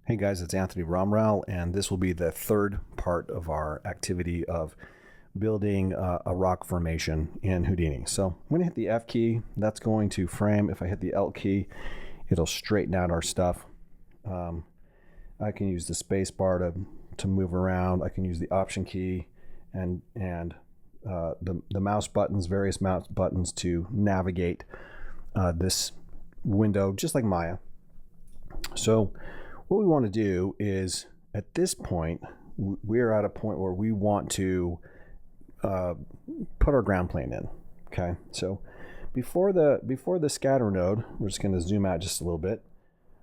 Hey guys, it's Anthony Romrell, and this will be the third part of our activity of building a rock formation in Houdini. So I'm going to hit the F key. That's going to frame. If I hit the L key, it'll straighten out our stuff. I can use the space bar to move around. I can use the Option key and the mouse buttons, various mouse buttons to navigate this window, just like Maya. So what we want to do is, at this point, we're at a point where we want to put our ground plane in. Okay, so before the scatter node, we're just going to zoom out just a little bit.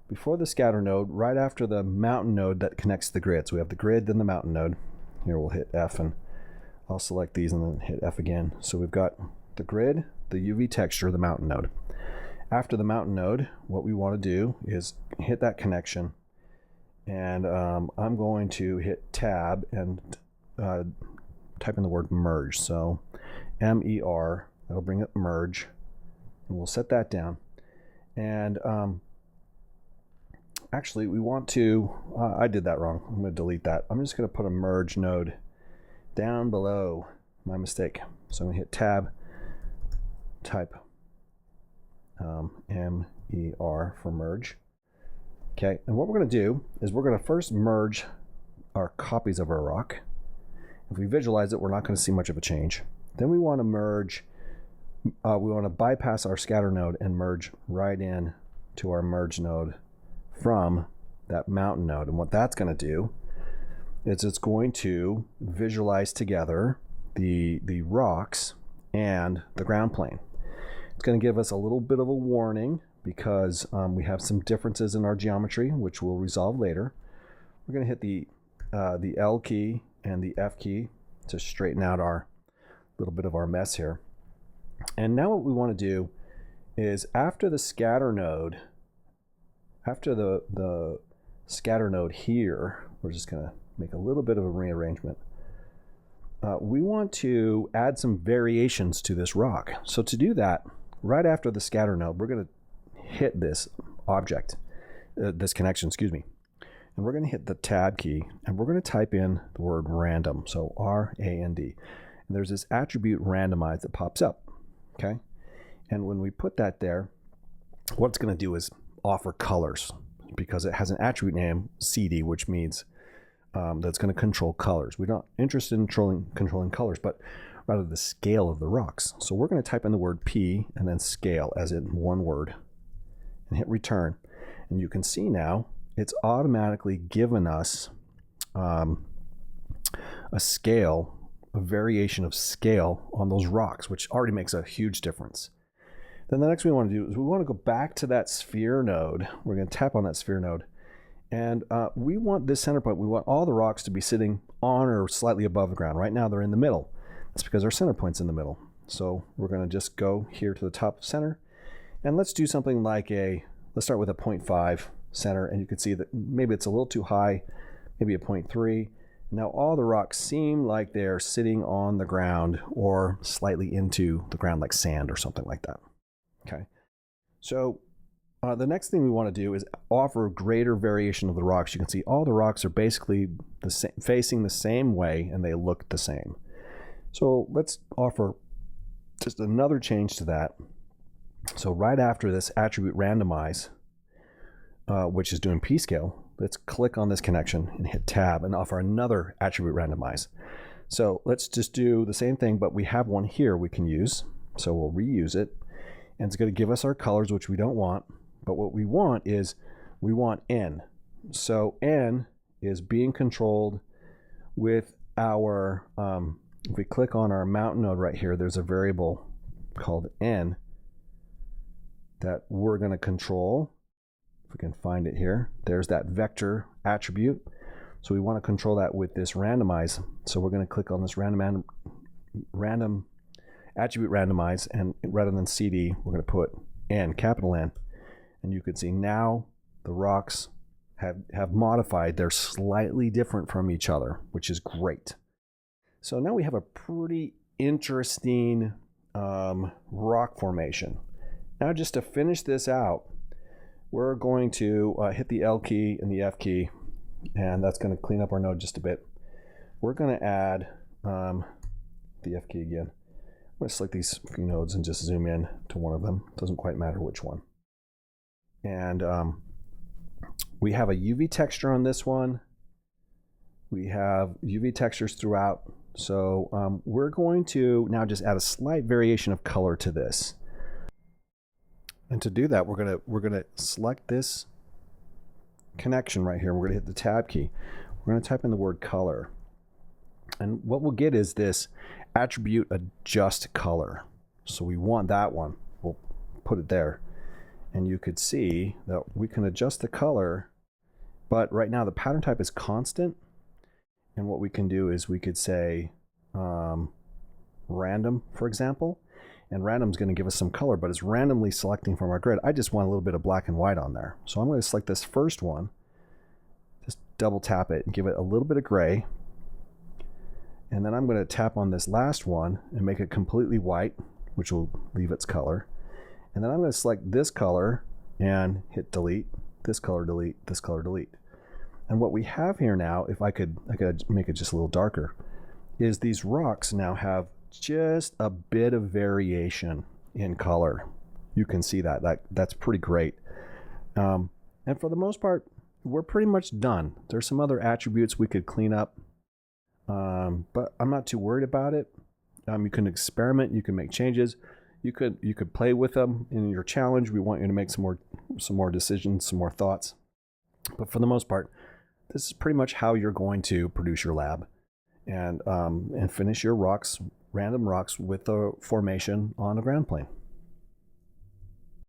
Before the scatter node, right after the mountain node that connects to the grid. So we have the grid, then the mountain node. Here we'll hit F, and I'll select these and then hit F again. So we've got the grid, the UV texture, the mountain node. After the mountain node, what we want to do is hit that connection, and I'm going to hit Tab and type in the word merge. So M-E-R, that'll bring up merge, and we'll set that down. And actually, we want to, I did that wrong. I'm going to delete that. I'm just going to put a merge node down below. My mistake. So I'm going to hit Tab, type M-E-R for merge. Okay, and what we're going to do is we're going to first merge our copies of our rock. If we visualize it, we're not going to see much of a change. Then we want to merge, we want to bypass our scatter node and merge right in to our merge node from that mountain node. And what that's going to do is it's going to visualize together the rocks and the ground plane. It's going to give us a little bit of a warning because we have some differences in our geometry, which we'll resolve later. We're going to hit the L key and the F key to straighten out our little bit of our mess here. And now what we want to do is after the scatter node, after the scatter node here, we're just going to make a little bit of a rearrangement. We want to add some variations to this rock. So to do that, right after the scatter node, we're going to hit this object, this connection, excuse me. And we're going to hit the Tab key, and we're going to type in the word random, so R-A-N-D. And there's this attribute randomize that pops up, okay? And when we put that there, what it's going to do is offer colors, because it has an attribute name, CD, which means that's going to control colors. We're not interested in controlling colors, but rather the scale of the rocks. So we're going to type in the word P and then scale, as in one word, and hit return. And you can see now it's automatically given us a scale, a variation of scale on those rocks, which already makes a huge difference. Then the next thing we want to do is we want to go back to that sphere node. We're going to tap on that sphere node, and we want this center point. We want all the rocks to be sitting on or slightly above the ground. Right now they're in the middle. That's because our center point's in the middle. So we're going to just go here to the top center, and let's do something like let's start with a 0.5 center, and you can see that maybe it's a little too high, maybe a 0.3. Now all the rocks seem like they're sitting on the ground or slightly into the ground, like sand or something like that. Okay, so the next thing we want to do is offer greater variation of the rocks. You can see all the rocks are basically the same, facing the same way, and they look the same. So let's offer just another change to that. So right after this attribute randomize, which is doing p-scale, let's click on this connection and hit Tab and offer another attribute randomize. So let's just do the same thing, but we have one here we can use. So we'll reuse it, and it's going to give us our colors, which we don't want. But what we want is we want N. So N is being controlled with our, if we click on our mountain node right here, there's a variable called N that we're going to control. If we can find it here, there's that vector attribute. So we want to control that with this randomize. So we're going to click on this random attribute randomize, and rather than CD, we're going to put N, capital N. And you can see now the rocks have modified. They're slightly different from each other, which is great. So now we have a pretty interesting rock formation. Now just to finish this out, we're going to hit the L key and the F key, and that's going to clean up our node just a bit. We're going to add the F key again. I'm going to select these few nodes and just zoom in to one of them. Doesn't quite matter which one. And we have a UV texture on this one. We have UV textures throughout. So we're going to now just add a slight variation of color to this. And to do that, we're gonna select this connection right here. We're gonna hit the tab key. We're gonna type in the word color. And what we'll get is this attribute adjust color. So we want that one. We'll put it there. And you could see that we can adjust the color, but right now the pattern type is constant. And what we can do is we could say random, for example. And random is going to give us some color, but it's randomly selecting from our grid. I just want a little bit of black and white on there. So I'm going to select this first one, just double tap it and give it a little bit of gray. And then I'm going to tap on this last one and make it completely white, which will leave its color. And then I'm going to select this color and hit delete, this color delete, this color delete. And what we have here now, if I could make it just a little darker, is these rocks now have just a bit of variation in color. You can see that's pretty great. And for the most part, we're pretty much done. There's some other attributes we could clean up, but I'm not too worried about it. You can experiment, you can make changes, you could play with them in your challenge. We want you to make some more decisions, some more thoughts. But for the most part, this is pretty much how you're going to produce your lab and finish your rocks, random rocks with the formation on a ground plane.